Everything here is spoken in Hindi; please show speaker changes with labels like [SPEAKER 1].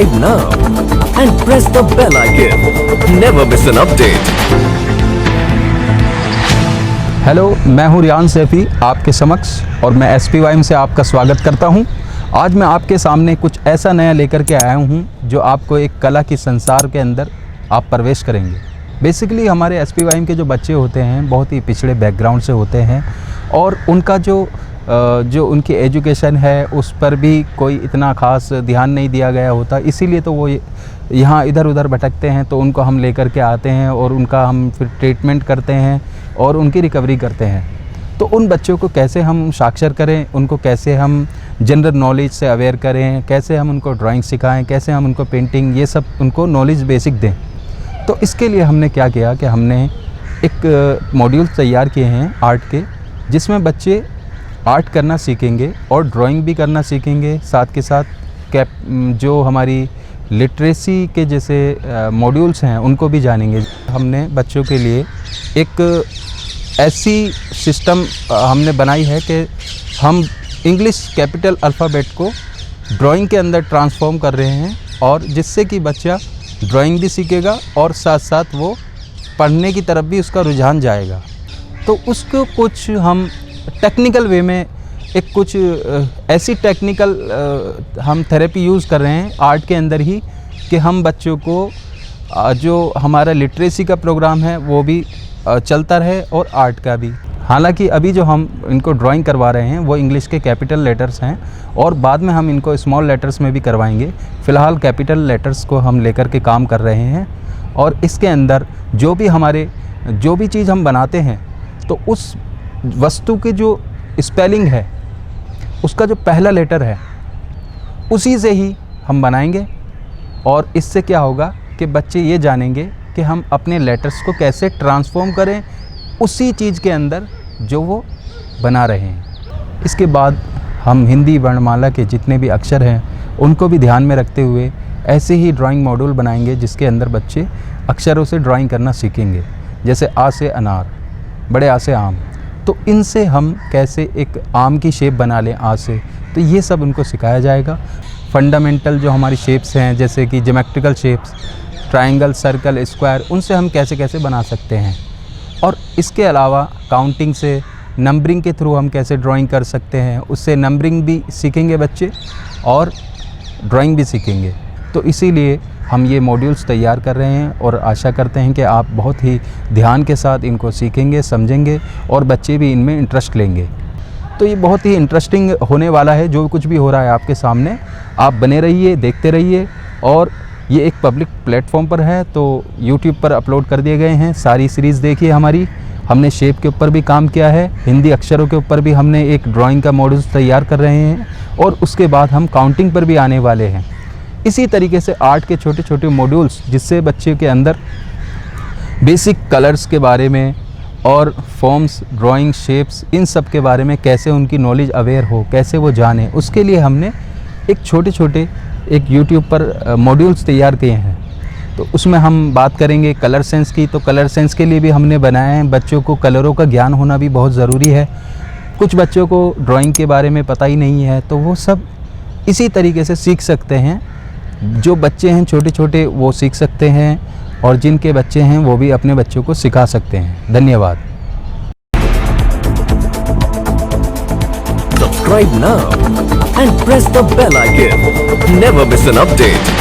[SPEAKER 1] Subscribe now and press the bell icon. Never miss an update.
[SPEAKER 2] Hello, मैं हूं रियान सैफी आपके समक्ष और मैं SPYM से आपका स्वागत करता हूं। आज मैं आपके सामने कुछ ऐसा नया लेकर के आया हूं जो आपको एक कला की संसार के अंदर आप प्रवेश करेंगे। बेसिकली हमारे SPYM के जो बच्चे होते हैं बहुत ही पिछड़े बैकग्राउंड से होते हैं और उनका जो उनकी एजुकेशन है उस पर भी कोई इतना ख़ास ध्यान नहीं दिया गया होता, इसीलिए तो वो यहाँ इधर उधर भटकते हैं। तो उनको हम लेकर के आते हैं और उनका हम फिर ट्रीटमेंट करते हैं और उनकी रिकवरी करते हैं। तो उन बच्चों को कैसे हम साक्षर करें, उनको कैसे हम जनरल नॉलेज से अवेयर करें, कैसे हम उनको ड्राइंग सिखाएं, कैसे हम उनको पेंटिंग, ये सब उनको नॉलेज बेसिक दें। तो इसके लिए हमने क्या किया कि हमने एक मॉड्यूल तैयार किए हैं आर्ट के, जिसमें बच्चे आर्ट करना सीखेंगे और ड्राइंग भी करना सीखेंगे। साथ के साथ जो हमारी लिटरेसी के जैसे मॉड्यूल्स हैं उनको भी जानेंगे। हमने बच्चों के लिए एक ऐसी सिस्टम हमने बनाई है कि हम इंग्लिश कैपिटल अल्फ़ाबेट को ड्राइंग के अंदर ट्रांसफॉर्म कर रहे हैं, और जिससे कि बच्चा ड्राइंग भी सीखेगा और साथ साथ वो पढ़ने की तरफ भी उसका रुझान जाएगा। तो उसको कुछ हम टेक्निकल वे में कुछ ऐसी टेक्निकल हम थेरेपी यूज़ कर रहे हैं आर्ट के अंदर ही कि हम बच्चों को जो हमारा लिटरेसी का प्रोग्राम है वो भी चलता रहे और आर्ट का भी। हालांकि अभी जो हम इनको ड्राइंग करवा रहे हैं वो इंग्लिश के कैपिटल लेटर्स हैं और बाद में हम इनको स्मॉल लेटर्स में भी करवाएंगे। फ़िलहाल कैपिटल लेटर्स को हम लेकर के काम कर रहे हैं और इसके अंदर जो भी चीज़ हम बनाते हैं तो उस वस्तु के जो स्पेलिंग है उसका जो पहला लेटर है उसी से ही हम बनाएंगे। और इससे क्या होगा कि बच्चे ये जानेंगे कि हम अपने लेटर्स को कैसे ट्रांसफॉर्म करें उसी चीज़ के अंदर जो वो बना रहे हैं। इसके बाद हम हिंदी वर्णमाला के जितने भी अक्षर हैं उनको भी ध्यान में रखते हुए ऐसे ही ड्राइंग मॉड्यूल बनाएंगे जिसके अंदर बच्चे अक्षरों से ड्राइंग करना सीखेंगे। जैसे आ से अनार, बड़े आ से आम, तो इनसे हम कैसे एक आम की शेप बना लें आ से, तो ये सब उनको सिखाया जाएगा। फंडामेंटल जो हमारी शेप्स हैं जैसे कि geometrical shapes, triangle, circle, square, उनसे हम कैसे कैसे बना सकते हैं। और इसके अलावा काउंटिंग से, नंबरिंग के थ्रू हम कैसे ड्राइंग कर सकते हैं, उससे नंबरिंग भी सीखेंगे बच्चे और ड्राइंग भी सीखेंगे। तो इसीलिए हम ये मॉड्यूल्स तैयार कर रहे हैं और आशा करते हैं कि आप बहुत ही ध्यान के साथ इनको सीखेंगे, समझेंगे और बच्चे भी इनमें इंटरेस्ट लेंगे। तो ये बहुत ही इंटरेस्टिंग होने वाला है जो कुछ भी हो रहा है आपके सामने। आप बने रहिए, देखते रहिए। और ये एक पब्लिक प्लेटफॉर्म पर है तो यूट्यूब पर अपलोड कर दिए गए हैं। सारी सीरीज़ देखिए हमारी। हमने शेप के ऊपर भी काम किया है, हिंदी अक्षरों के ऊपर भी हमने एक ड्राइंग का मॉड्यूल तैयार कर रहे हैं और उसके बाद हम काउंटिंग पर भी आने वाले हैं। इसी तरीके से आर्ट के छोटे छोटे मॉड्यूल्स जिससे बच्चे के अंदर बेसिक कलर्स के बारे में और फॉर्म्स, ड्राइंग, शेप्स, इन सब के बारे में कैसे उनकी नॉलेज अवेयर हो, कैसे वो जाने, उसके लिए हमने एक छोटे छोटे यूट्यूब पर मॉड्यूल्स तैयार किए हैं। तो उसमें हम बात करेंगे कलर सेंस की। तो कलर सेंस के लिए भी हमने बनाए हैं। बच्चों को कलरों का ज्ञान होना भी बहुत ज़रूरी है। कुछ बच्चों को ड्राइंग के बारे में पता ही नहीं है, तो वो सब इसी तरीके से सीख सकते हैं। जो बच्चे हैं छोटे छोटे वो सीख सकते हैं और जिनके बच्चे हैं वो भी अपने बच्चों को सिखा सकते हैं। धन्यवाद।
[SPEAKER 1] Subscribe now and press the bell icon. Never miss an update.